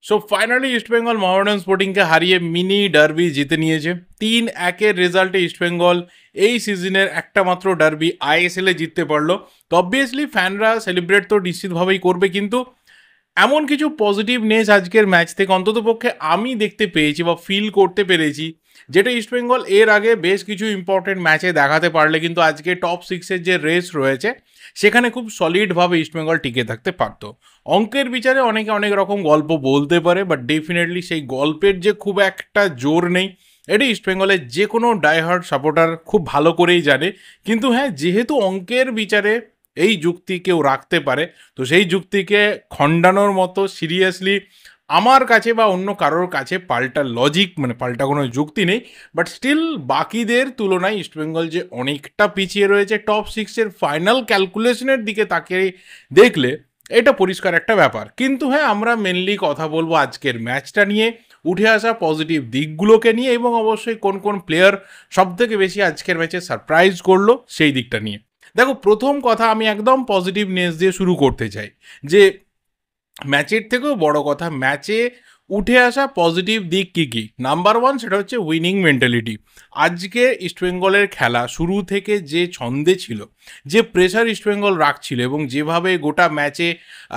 So finally East Bengal Mohammedan স্পোর্টিংকে হারিয়ে mini derby জিতে নিয়েছে। 3-1 রেজাল্টে ইস্টবেঙ্গল এই সিজনের একটা মাত্র ডার্বি আইএসএলে জিততে পারলো। তো অবভিয়াসলি ফ্যানরা সেলিব্রেট তো নিশ্চিতভাবেই করবে, কিন্তু এমন কিছু পজিটিভ নেস আজকের ম্যাচ থেকে অন্ততপক্ষে আমি দেখতে পেয়েছি বা ফিল করতে পেরেছি, যেটা ইস্টবেঙ্গল এর আগে বেশ কিছু ইম্পর্টেন্ট ম্যাচে দেখাতে পারলে কিন্তু আজকে টপ 6-এর যে রেস রয়েছে সেখানে খুব সলিডভাবে ইস্টবেঙ্গল টিকে থাকতে পারতো। অঙ্কের বিচারে অনেকে অনেক রকম গল্প বলতে পারে, বাট ডেফিনেটলি সেই গল্পের যে খুব একটা জোর নেই এটি ইস্টবেঙ্গলের যে কোনো ডাইহার্ড সাপোর্টার খুব ভালো করেই জানে। কিন্তু হ্যাঁ, যেহেতু অঙ্কের বিচারে এই যুক্তি কেউ রাখতে পারে, তো সেই যুক্তিকে খণ্ডানোর মতো সিরিয়াসলি আমার কাছে বা অন্য কারোর কাছে পাল্টা লজিক, মানে পাল্টা কোনো যুক্তি নেই। বাট স্টিল বাকিদের তুলনায় ইস্টবেঙ্গল যে অনেকটা পিছিয়ে রয়েছে টপ 6-এর ফাইনাল ক্যালকুলেশনের দিকে তাকে দেখলে এটা পরিষ্কার একটা ব্যাপার। কিন্তু হ্যাঁ, আমরা মেনলি কথা বলবো আজকের ম্যাচটা নিয়ে, উঠে আসা পজিটিভ দিকগুলোকে নিয়ে, এবং অবশ্যই কোন কোন প্লেয়ার সবথেকে বেশি আজকের ম্যাচে সারপ্রাইজ করলো সেই দিকটা নিয়ে। দেখো, প্রথম কথা আমি একদম পজিটিভ নিউজ দিয়ে শুরু করতে চাই, যে ম্যাচের থেকেও বড় কথা ম্যাচে উঠে আসা পজিটিভ দিক কী কী। নাম্বার 1 সেটা হচ্ছে উইনিং মেন্টালিটি। আজকে ইস্টবেঙ্গলের খেলা শুরু থেকে যে ছন্দে ছিল, যে প্রেশার ইস্টবেঙ্গল রাখছিল এবং যেভাবে গোটা ম্যাচে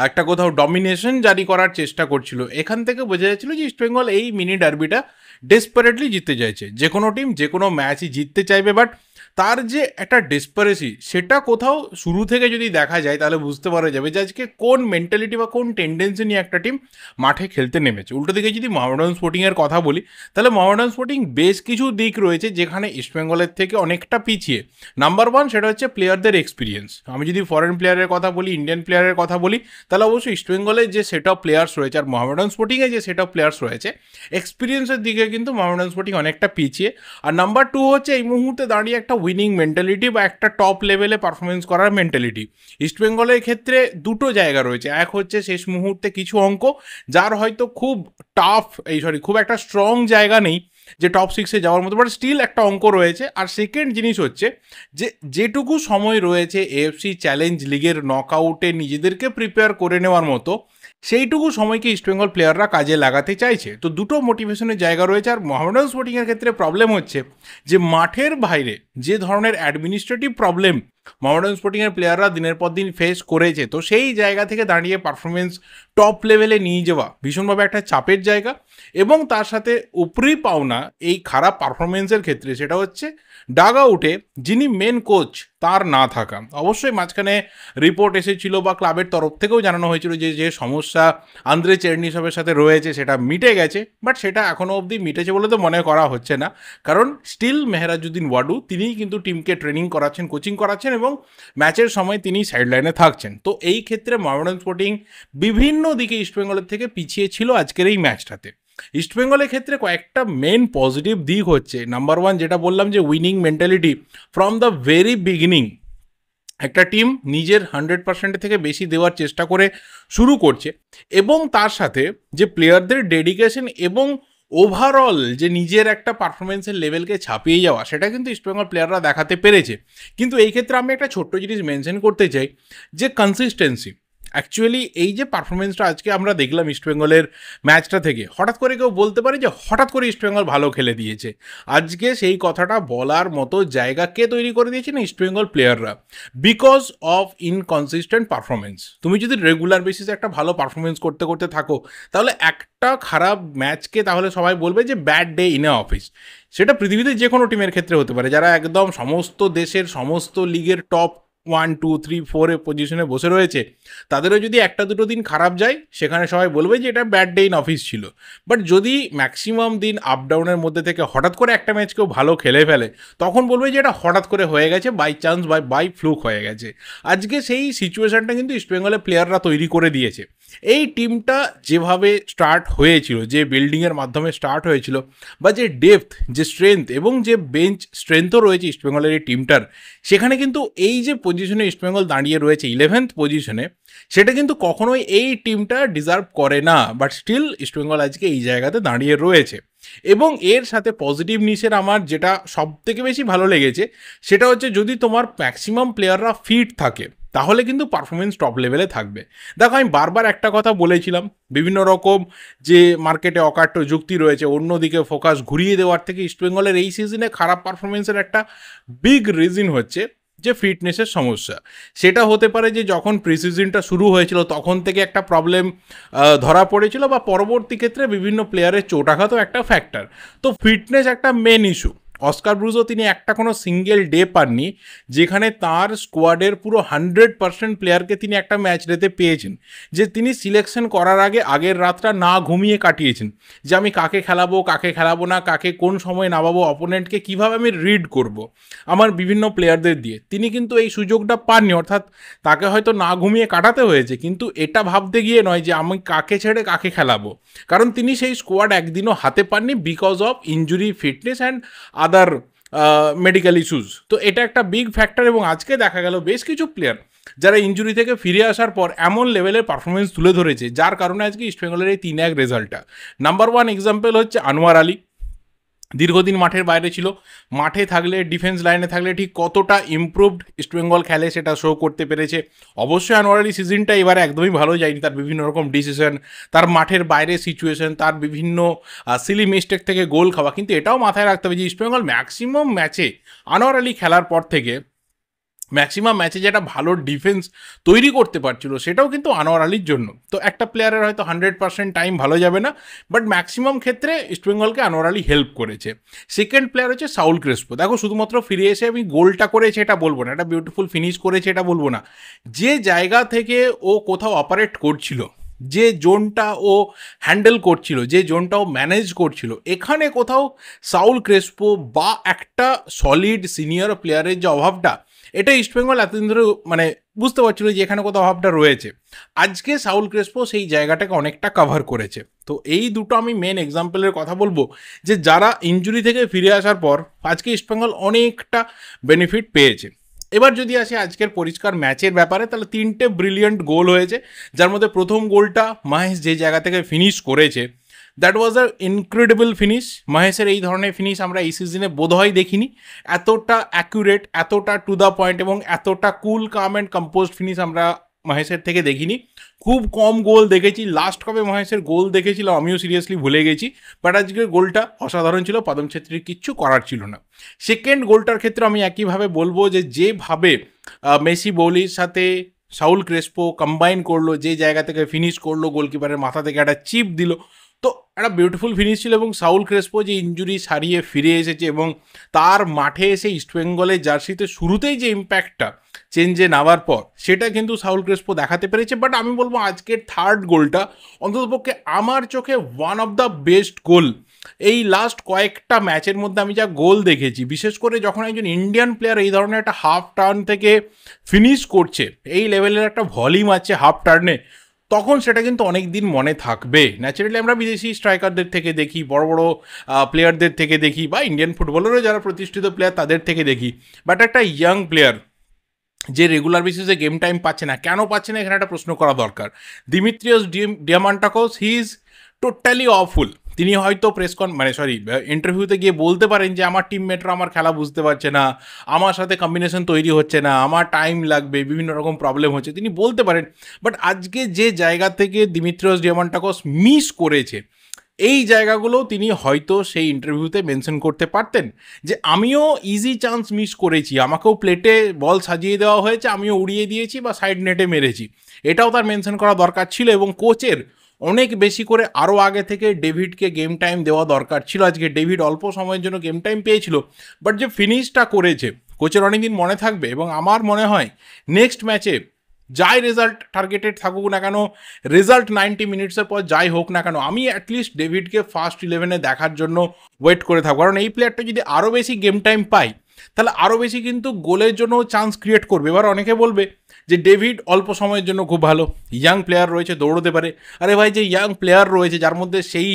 একটা কোথাও ডমিনেশন জারি করার চেষ্টা করছিল, এখান থেকে বোঝা যাচ্ছিল যে ইস্টবেঙ্গল এই মিনি ডার্বিটা ডেসপারেটলি জিততে চাইছে। যে কোনো টিম যে কোনো ম্যাচই জিততে চাইবে, বাট তার যে একটা ডেসপারেসি সেটা কোথাও শুরু থেকে যদি দেখা যায় তাহলে বুঝতে পারা যাবে যে আজকে কোন মেন্টালিটি বা কোন টেন্ডেন্সি নিয়ে একটা টিম মাঠে খেলতে নেমেছে। উল্টো দিকে যদি মোহামেডান স্পোর্টিংয়ের কথা বলি, তাহলে মোহামেডান স্পোর্টিং বেশ কিছু দিক রয়েছে যেখানে ইস্টবেঙ্গলের থেকে অনেকটা পিছিয়ে। নাম্বার 1 সেটা হচ্ছে প্লেয়ারদের এক্সপিরিয়েন্স। আমি যদি ফরেন প্লেয়ারের কথা বলি, ইন্ডিয়ান প্লেয়ারের কথা বলি, তাহলে অবশ্যই ইস্টবেঙ্গলের যে সেট অফ প্লেয়ার্স রয়েছে আর মোহামেডান স্পোর্টিংয়ে যে সেট অফ প্লেয়ার্স রয়েছে, এক্সপিরিয়েন্সের দিকে কিন্তু মোহামেডান স্পোর্টিং অনেকটা পিছিয়ে। আর নাম্বার 2 হচ্ছে এই মুহূর্তে দাঁড়িয়ে একটা উইনিং মেন্টালিটি বা একটা টপ লেভেলে পারফরমেন্স করার মেন্টালিটি। ইস্টবেঙ্গলের ক্ষেত্রে দুটো জায়গা রয়েছে। এক হচ্ছে শেষ মুহূর্তে কিছু অঙ্ক, যার হয়তো খুব খুব একটা স্ট্রং জায়গা নেই যে টপ 6-এ যাওয়ার মতো, বাট স্টিল একটা অঙ্ক রয়েছে। আর সেকেন্ড জিনিস হচ্ছে যে যেটুকু সময় রয়েছে এএফসি চ্যালেঞ্জ লিগের নকআউটে নিজেদেরকে প্রিপেয়ার করে নেওয়ার মতো, সেইটুকু সময়কে ইস্টবেঙ্গল প্লেয়াররা কাজে লাগাতে চাইছে। তো দুটো মোটিভেশনের জায়গা রয়েছে। আর মোহামেডান স্পোর্টিংয়ের ক্ষেত্রে প্রবলেম হচ্ছে যে মাঠের বাইরে যে ধরনের অ্যাডমিনিস্ট্রেটিভ প্রবলেম মোহামেডান স্পোর্টিংয়ের প্লেয়াররা দিনের পর দিন ফেস করেছে, তো সেই জায়গা থেকে দাঁড়িয়ে পারফরমেন্স টপ লেভেলে নিয়ে যাওয়া ভীষণভাবে একটা চাপের জায়গা। এবং তার সাথে উপরেই পাওনা এই খারাপ পারফরমেন্সের ক্ষেত্রে সেটা হচ্ছে ডাগ আউটে যিনি মেন কোচ তার না থাকা। অবশ্যই মাঝখানে রিপোর্ট এসেছিল বা ক্লাবের তরফ থেকেও জানানো হয়েছিল যে যে সমস্যা আন্দ্রে চেরনিসভের সাথে রয়েছে সেটা মিটে গেছে, বাট সেটা এখনও অবধি মিটেছে বলে তো মনে করা হচ্ছে না। কারণ স্টিল মেহরাজউদ্দিন ওয়াডু তিনিই কিন্তু টিমকে ট্রেনিং করাচ্ছেন, কোচিং করাচ্ছেন এবং ম্যাচের সময় তিনি সাইডলাইনে থাকছেন। তো এই ক্ষেত্রে মোহামেডান স্পোর্টিং বিভিন্ন দিকে ইস্টবেঙ্গলের থেকে পিছিয়ে ছিল আজকের এই ম্যাচটাতে। ইস্টবেঙ্গলের ক্ষেত্রে কয়েকটা মেন পজিটিভ দিক হচ্ছে। নাম্বার 1 যেটা বললাম যে winning mentality from the very beginning, একটা টিম নিজের 100% থেকে বেশি দেওয়ার চেষ্টা করে শুরু করছে, এবং তার সাথে যে প্লেয়ারদের ডেডিকেশন এবং ওভারঅল যে নিজের একটা পারফরমেন্সের লেভেলকে ছাপিয়ে যাওয়া, সেটা কিন্তু ইস্টবেঙ্গল প্লেয়াররা দেখাতে পেরেছে। কিন্তু এই ক্ষেত্রে আমি একটা ছোট্ট জিনিস মেনশন করতে চাই, যে কনসিস্টেন্সি। অ্যাকচুয়ালি এই যে পারফরমেন্সটা আজকে আমরা দেখলাম ইস্টবেঙ্গলের ম্যাচটা থেকে, হঠাৎ করে কেউ বলতে পারে যে হঠাৎ করে ইস্টবেঙ্গল ভালো খেলে দিয়েছে। আজকে সেই কথাটা বলার মতো জায়গা কে তৈরি করে দিয়েছে না, ইস্টবেঙ্গল প্লেয়াররা। Because of inconsistent performance. তুমি যদি রেগুলার বেসিসে একটা ভালো পারফরমেন্স করতে করতে থাকো, তাহলে একটা খারাপ ম্যাচকে তাহলে সবাই বলবে যে bad day in a office. সেটা পৃথিবীতে যে কোনো টিমের ক্ষেত্রে হতে পারে, যারা একদম সমস্ত দেশের সমস্ত লিগের টপ 1, 2, 3, 4 পজিশনে বসে রয়েছে, তাদেরও যদি একটা দুটো দিন খারাপ যায় সেখানে সবাই বলবে যে এটা ব্যাড ডে ইন অফিস ছিল। বাট যদি ম্যাক্সিমাম দিন আপ ডাউনের মধ্যে থেকে হঠাৎ করে একটা ম্যাচ কেউ ভালো খেলে ফেলে, তখন বলবে যে এটা হঠাৎ করে হয়ে গেছে, বাই চান্স বাই ফ্লুক হয়ে গেছে। আজকে সেই সিচুয়েশনটা কিন্তু ইস্টবেঙ্গলের প্লেয়াররা তৈরি করে দিয়েছে। এই টিমটা যেভাবে স্টার্ট হয়েছিল, যে বিল্ডিংয়ের মাধ্যমে স্টার্ট হয়েছিল, বা যে ডেপথ, যে স্ট্রেংথ এবং যে বেঞ্চ স্ট্রেংথও রয়েছে ইস্টবেঙ্গলের এই টিমটার, সেখানে কিন্তু এই যে পজিশনে ইস্টবেঙ্গল দাঁড়িয়ে রয়েছে 11th পজিশনে, সেটা কিন্তু কখনোই এই টিমটা ডিজার্ভ করে না। বাট স্টিল ইস্টবেঙ্গল আজকে এই জায়গাতে দাঁড়িয়ে রয়েছে। এবং এর সাথে পজিটিভ নিউজের আমার যেটা সব থেকে বেশি ভালো লেগেছে, সেটা হচ্ছে যদি তোমার ম্যাক্সিমাম প্লেয়াররা ফিট থাকে, তাহলে কিন্তু পারফরমেন্স টপ লেভেলে থাকবে। দেখো আমি বারবার একটা কথা বলেছিলাম, বিভিন্ন রকম যে মার্কেটে অকাট্য যুক্তি রয়েছে অন্যদিকে ফোকাস ঘুরিয়ে দেওয়ার থেকে ইস্টবেঙ্গলের এই সিজনে খারাপ পারফরমেন্সের একটা বিগ রিজন হচ্ছে যে ফিটনেসের সমস্যা। সেটা হতে পারে যে যখন প্রিসিজনটা শুরু হয়েছিল তখন থেকে একটা প্রবলেম ধরা পড়েছিল, বা পরবর্তী ক্ষেত্রে বিভিন্ন প্লেয়ারের চোটাঘাতও একটা ফ্যাক্টর। তো ফিটনেস একটা মেন ইস্যু। অস্কার ব্রুজও তিনি একটা কোনো সিঙ্গেল ডে পাননি যেখানে তার স্কোয়াডের পুরো 100% প্লেয়ারকে তিনি একটা ম্যাচ ডেতে পেয়েছেন, যে তিনি সিলেকশন করার আগে আগের রাতটা না ঘুমিয়ে কাটিয়েছেন, যে আমি কাকে খেলাবো না, কাকে কোন সময় নামাবো, অপোনেন্টকে কীভাবে আমি রিড করব আমার বিভিন্ন প্লেয়ারদের দিয়ে। তিনি কিন্তু এই সুযোগটা পাননি, অর্থাৎ তাকে হয়তো না ঘুমিয়ে কাটাতে হয়েছে, কিন্তু এটা ভাবতে গিয়ে নয় যে আমি কাকে ছেড়ে কাকে খেলাবো, কারণ তিনি সেই স্কোয়াড একদিনও হাতে পাননি because of injury, fitness and other medical issues. তো এটা একটা বিগ ফ্যাক্টর, এবং আজকে দেখা গেল বেশ কিছু প্লেয়ার যারা ইনজুরি থেকে ফিরে আসার পর এমন লেভেলের পারফরমেন্স তুলে ধরেছে যার কারণে আজকে ইস্টবেঙ্গলের এই 3-1 রেজাল্টটা। নাম্বার 1 এক্সাম্পল হচ্ছে আনোয়ার আলী। দীর্ঘদিন মাঠের বাইরে ছিল, মাঠে থাকলে ডিফেন্স লাইনে থাকলে ঠিক কতটা ইমপ্রুভড ইস্টবেঙ্গল খেলে সেটা শো করতে পেরেছে। অবশ্যই আনোয়ার আলী সিজনটা এবারে একদমই ভালো যায়নি, তার বিভিন্ন রকম ডিসিশন, তার মাঠের বাইরে সিচুয়েশন, তার বিভিন্ন সিলি মিস্টেক থেকে গোল খাওয়া, কিন্তু এটাও মাথায় রাখতে হবে যে ইস্টবেঙ্গল ম্যাক্সিমাম ম্যাচে আনোয়ার আলী খেলার পর থেকে ম্যাক্সিমাম ম্যাচে যেটা ভালো ডিফেন্স তৈরি করতে পারছিল সেটাও কিন্তু আনোয়ার আলীর জন্য। তো একটা প্লেয়ারের হয়তো 100% টাইম ভালো যাবে না, বাট ম্যাক্সিমাম ক্ষেত্রে ইস্টবেঙ্গলকে আনোয়ার আলী হেল্প করেছে। সেকেন্ড প্লেয়ার হচ্ছে সাউল ক্রেসপো। দেখো শুধুমাত্র ফিরে এসে আমি গোলটা করেছে এটা বলবো না, একটা বিউটিফুল ফিনিশ করেছে এটা বলবো না, যে জায়গা থেকে ও কোথাও অপারেট করছিল, যে জোনটা ও হ্যান্ডেল করছিল, যে জোনটা ও ম্যানেজ করছিল, এখানে কোথাও সাউল ক্রেসপো বা একটা সলিড সিনিয়র প্লেয়ারের যে অভাবটা, এটা ইস্টবেঙ্গল এতদিন ধরে মানে বুঝতে পারছিল যে এখানে কোথাও অভাবটা রয়েছে। আজকে সাউল ক্রেসপো সেই জায়গাটাকে অনেকটা কভার করেছে। তো এই দুটো আমি মেন এক্সাম্পলের কথা বলবো যে যারা ইনজুরি থেকে ফিরে আসার পর আজকে ইস্টবেঙ্গল অনেকটা বেনিফিট পেয়েছে। এবার যদি আসি আজকের পরিষ্কার ম্যাচের ব্যাপারে, তাহলে 3টে ব্রিলিয়েন্ট গোল হয়েছে, যার মধ্যে প্রথম গোলটা মহেশ যে জায়গা থেকে ফিনিশ করেছে, that was a incredible finish. মহেশের এই ধরনের ফিনিশ আমরা এই সিজনে বোধহয় দেখিনি, এতটা অ্যাকুরেট, এতটা টু দ্য পয়েন্ট এবং এতটা কুল কাম অ্যান্ড কম্পোজড ফিনিশ আমরা মহেশের থেকে দেখিনি। খুব কম গোল দেখেছি, লাস্ট কবে মহেশের গোল দেখেছিল আমিও সিরিয়াসলি ভুলে গেছি, বাট আজকের গোলটা অসাধারণ ছিল, পদম ছেত্রীর কিচ্ছু করার ছিল না। সেকেন্ড গোলটার ক্ষেত্রে আমি একইভাবে বলবো যে যেভাবে মেসি বোলির সাথে সাউল ক্রেসপো কম্বাইন করলো, যে জায়গা থেকে ফিনিশ করলো, গোলকিপারের মাথা থেকে একটা চিপ দিল, তো একটা বিউটিফুল ফিনিশ ছিল। এবং সাউল ক্রেসপো যে ইনজুরি সারিয়ে ফিরে এসেছে এবং তার মাঠে এসে ইস্টবেঙ্গলের জার্সিতে শুরুতেই যে ইম্প্যাক্টটা চেঞ্জে নামার পর, সেটা কিন্তু সাউল ক্রেসপো দেখাতে পেরেছে। বাট আমি বলবো আজকের থার্ড গোলটা অন্ততপক্ষে আমার চোখে ওয়ান অফ দ্য বেস্ট গোল এই লাস্ট কয়েকটা ম্যাচের মধ্যে আমি যা গোল দেখেছি, বিশেষ করে যখন একজন ইন্ডিয়ান প্লেয়ার এই ধরনের একটা হাফ টার্ন থেকে ফিনিশ করছে, এই লেভেলের একটা ভলিউম আছে হাফ টার্নে, তখন সেটা কিন্তু অনেক দিন মনে থাকবে। ন্যাচারালি আমরা বিদেশি স্ট্রাইকারদের থেকে দেখি, বড় বড় প্লেয়ারদের থেকে দেখি, বা ইন্ডিয়ান ফুটবলেরও যারা প্রতিষ্ঠিত প্লেয়ার তাদের থেকে দেখি, বাট একটা ইয়াং প্লেয়ার যে রেগুলার বেসিসে গেম টাইম পাচ্ছে না, কেন পাচ্ছে না এখানে একটা প্রশ্ন করা দরকার। Dimitrios Diamantakos he is totally awful. তিনি হয়তো ইন্টারভিউতে গিয়ে বলতে পারেন যে আমার টিমমেটরা আমার খেলা বুঝতে পারছে না, আমার সাথে কম্বিনেশন তৈরি হচ্ছে না, আমার টাইম লাগবে, বিভিন্ন রকম প্রবলেম হচ্ছে, তিনি বলতে পারেন। বাট আজকে যে জায়গা থেকে দিমিত্রিয়াস ডিয়ামান্টাকোস মিস করেছে, এই জায়গাগুলো তিনি হয়তো সেই ইন্টারভিউতে মেনশন করতে পারতেন যে আমিও ইজি চান্স মিস করেছি, আমাকেও প্লেটে বল সাজিয়ে দেওয়া হয়েছে, আমিও উড়িয়ে দিয়েছি বা সাইড নেটে মেরেছি, এটাও তার মেনশন করা দরকার ছিল। এবং কোচের অনেক বেশি করে আরও আগে থেকে ডেভিডকে গেম টাইম দেওয়া দরকার ছিল। আজকে ডেভিড অল্প সময়ের জন্য গেম টাইম পেয়েছিল, বাট যে ফিনিশটা করেছে কোচের অনেকদিন মনে থাকবে। এবং আমার মনে হয় নেক্সট ম্যাচে যাই রেজাল্ট টার্গেটেড থাকুক না কেন, রেজাল্ট 90 মিনিটসের পর যাই হোক না কেন, আমি অ্যাটলিস্ট ডেভিডকে ফার্স্ট 11-এ দেখার জন্য ওয়েট করে থাকবো। কারণ এই প্লেয়ারটা যদি আরও বেশি গেম টাইম পায় তাহলে আরও বেশি কিন্তু গোলের জন্য চান্স ক্রিয়েট করবে। এবার অনেকে বলবে যে ডেভিড অল্প সময়ের জন্য খুব ভালো, ইয়াং প্লেয়ার রয়েছে, দৌড়তে পারে। আরে ভাই, যে ইয়াং প্লেয়ার রয়েছে যার মধ্যে সেই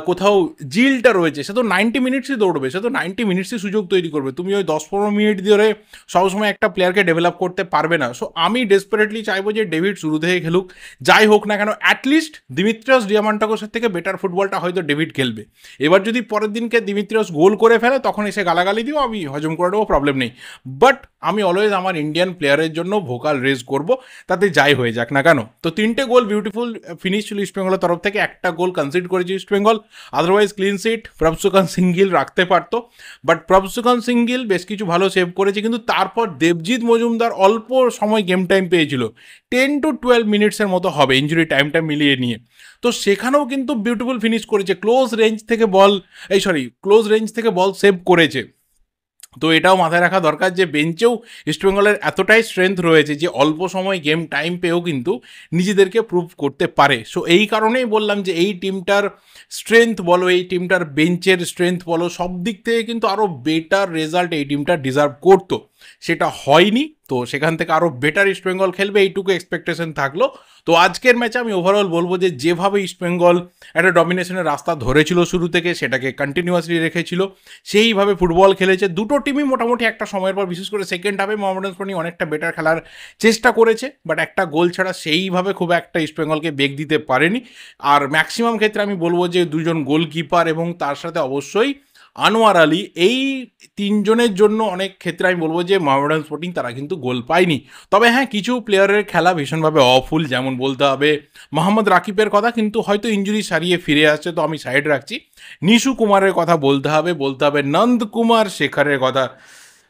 কোথাও জিলটা রয়েছে, সে তো 90 মিনিটসই দৌড়বে, সে তো 90 মিনিটসই সুযোগ তৈরি করবে। তুমি ওই 10-15 মিনিট ধরে সবসময় একটা প্লেয়ারকে ডেভেলপ করতে পারবে না। সো আমি ডেসপারেটলি চাইবো যে ডেভিড শুরু থেকে খেলুক, যাই হোক না কেন, অ্যাটলিস্ট দিমিত্রিয়াস ডিয়ামান্টাকোসের থেকে বেটার ফুটবলটা হয়তো ডেভিড খেলবে। এবার যদি পরের দিনকে দিমিত্রিয়াস গোল করে ফেলে তখন এসে গালাগালি দিও, আমি হজম করে দেবো, প্রবলেম নেই। বাট আমি অলওয়েজ আমার ইন্ডিয়ান প্লেয়ারের জন্য ভোকাল রেজ করবো, তাতে যাই হয়ে যাক না কেন। তো 3টে গোল বিউটিফুল ফিনিশ ছিল ইস্টবেঙ্গলের তরফ থেকে, একটা গোল কনসিড করেছে East Bengal, otherwise clean seat. Prabhsukhan single রাখতে পারতো, বাট প্রভসুখান সিঙ্গিল বেশ কিছু ভালো সেভ করেছে, কিন্তু তারপর দেবজিৎ মজুমদার অল্প সময় গেম টাইম পেয়েছিল, 10 to 12 মিনিটসের মতো হবে ইঞ্জুরি টাইমটা মিলিয়ে নিয়ে। তো সেখানেও কিন্তু বিউটিফুল ফিনিশ করেছে, ক্লোজ রেঞ্জ থেকে বল সেভ করেছে। তো এটাও মাথায় রাখা দরকার যে বেঞ্চেও ইস্টবেঙ্গলের এতটাই স্ট্রেংথ রয়েছে যে অল্প সময় গেম টাইম পেয়েও কিন্তু নিজেদেরকে প্রুভ করতে পারে। সো এই কারণেই বললাম যে এই টিমটার স্ট্রেংথ বলো, এই টিমটার বেঞ্চের স্ট্রেংথ বলো, সব দিক থেকে কিন্তু আরও বেটার রেজাল্ট এই টিমটা ডিজার্ভ করতো, সেটা হয়নি। তো সেখান থেকে আরও বেটার ইস্টবেঙ্গল খেলবে এইটুকু এক্সপেকটেশন থাকলো। তো আজকের ম্যাচে আমি ওভারঅল বলবো যে যেভাবে ইস্টবেঙ্গল একটা ডমিনেশনের রাস্তা ধরেছিল শুরু থেকে, সেটাকে কন্টিনিউয়াসলি রেখেছিল, সেইভাবে ফুটবল খেলেছে। দুটো টিমই মোটামুটি একটা সময়ের পর, বিশেষ করে সেকেন্ড হাফে মোহামেডান স্পোর্টিং অনেকটা বেটার খেলার চেষ্টা করেছে, বাট একটা গোল ছাড়া সেইভাবে খুব একটা ইস্টবেঙ্গলকে বেগ দিতে পারেনি। আর ম্যাক্সিমাম ক্ষেত্রে আমি বলবো যে দুজন গোলকিপার এবং তার সাথে অবশ্যই আনোয়ার আলী, এই তিনজনের জন্য অনেক ক্ষেত্রে আমি বলবো যে মোহামেডান স্পোর্টিং তারা কিন্তু গোল পায়নি। তবে হ্যাঁ, কিছু প্লেয়ারের খেলা ভীষণভাবে অফুল, যেমন বলতে হবে মোহাম্মদ রাকিবের কথা, কিন্তু হয়তো ইঞ্জুরি সারিয়ে ফিরে আসছে, তো আমি সাইড রাখছি। নিশু কুমারের কথা বলতে হবে নন্দ কুমার শেখরের কথা।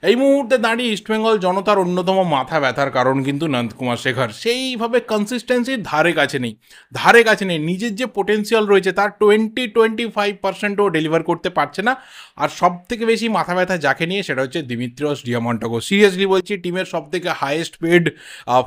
এই মুহূর্তে দাঁড়িয়ে ইস্টবেঙ্গল জনতার অন্যতম মাথা ব্যথার কারণ কিন্তু নন্দকুমার শেখর সেইভাবে কনসিস্টেন্সির ধারে কাছে নেই। নিজের যে পোটেন্সিয়াল রয়েছে তার 20-25%ও ডেলিভার করতে পারছে না। আর সব থেকে বেশি মাথা ব্যথা যাকে নিয়ে, সেটা হচ্ছে দিমিত্রিয়স ডিয়ামন্টাগো। সিরিয়াসলি বলছি, টিমের সব থেকে হাইয়েস্ট পেড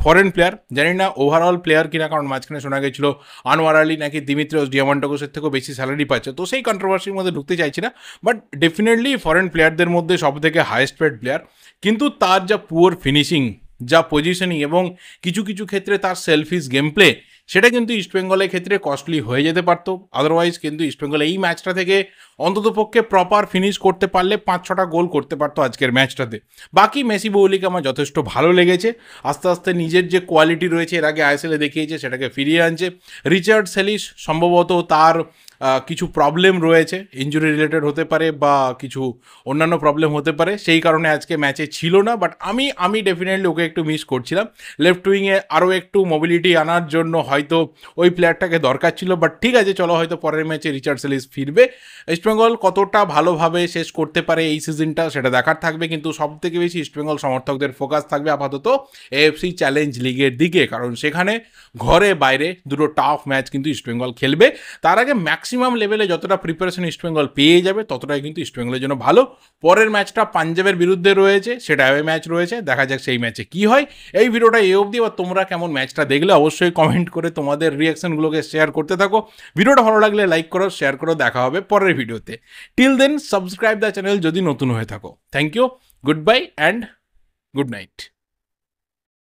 ফরেন প্লেয়ার, জানি না ওভারঅল প্লেয়ার কিনা, কারণ মাঝখানে শোনা গেছিল আনোয়ার আলী নাকি দিমিত্রিয়স ডিয়ামন্টাগোসের থেকেও বেশি স্যালারি পাচ্ছে, তো সেই কন্ট্রোভার্সির মধ্যে ঢুকতে চাইছি না। বাট ডেফিনেটলি ফরেন প্লেয়ারদের মধ্যে সব থেকে হাইয়েস্ট পেড প্লেয়ার, কিন্তু তার যা পুয়ার ফিনিশিং, যা পজিশনিং এবং কিছু কিছু ক্ষেত্রে তার সেলফিশ গেম প্লে, সেটা কিন্তু ইস্টবেঙ্গলের ক্ষেত্রে কস্টলি হয়ে যেতে পারতো। আদারওয়াইজ কিন্তু ইস্টবেঙ্গল এই ম্যাচটা থেকে অন্ততপক্ষে প্রপার ফিনিশ করতে পারলে 5-6টা গোল করতে পারতো আজকের ম্যাচটাতে। বাকি মেসি বৌলিকে আমার যথেষ্ট ভালো লেগেছে, আস্তে আস্তে নিজের যে কোয়ালিটি রয়েছে এর আগে আইএসএলে দেখিয়েছে সেটাকে ফিরিয়ে আনছে। রিচার্ড সেলিস সম্ভবত তার কিছু প্রবলেম রয়েছে, ইঞ্জুরি রিলেটেড হতে পারে বা কিছু অন্যান্য প্রবলেম হতে পারে, সেই কারণে আজকে ম্যাচে ছিল না। বাট আমি ডেফিনেটলি ওকে একটু মিস করছিলাম। লেফট উইংয়ে আরও একটু মোবিলিটি আনার জন্য হয়তো ওই প্লেয়ারটাকে দরকার ছিল, বাট ঠিক আছে, চলো হয়তো পরের ম্যাচে রিচার্ড সেলিস ফিরবে। ইস্টবেঙ্গল কতটা ভালোভাবে শেষ করতে পারে এই সিজনটা সেটা দেখার থাকবে, কিন্তু সব থেকে বেশি ইস্টবেঙ্গল সমর্থকদের ফোকাস থাকবে আপাতত এএফসি চ্যালেঞ্জ লিগের দিকে, কারণ সেখানে ঘরে বাইরে দুটো টাফ ম্যাচ কিন্তু ইস্টবেঙ্গল খেলবে। তার আগে ম্যাক্সিমাম লেভেলে যতটা প্রিপারেশন ইস্টবেঙ্গল পেয়ে যাবে ততটাই কিন্তু ইস্টবেঙ্গলের জন্য ভালো। পরের ম্যাচটা পাঞ্জাবের বিরুদ্ধে রয়েছে, সেটা অ্যাওয়ে ম্যাচ রয়েছে, দেখা যাক সেই ম্যাচে কি হয়। এই ভিডিওটা এই অবধি, বা তোমরা কেমন ম্যাচটা দেখলে অবশ্যই কমেন্ট করে তোমাদের রিয়াকশনগুলোকে শেয়ার করতে থাকো। ভিডিওটা ভালো লাগলে লাইক করো, শেয়ার করো, দেখা হবে পরের ভিডিওতে। Till then subscribe the channel যদি নতুন হয়ে থাকো। Thank you, goodbye and good night.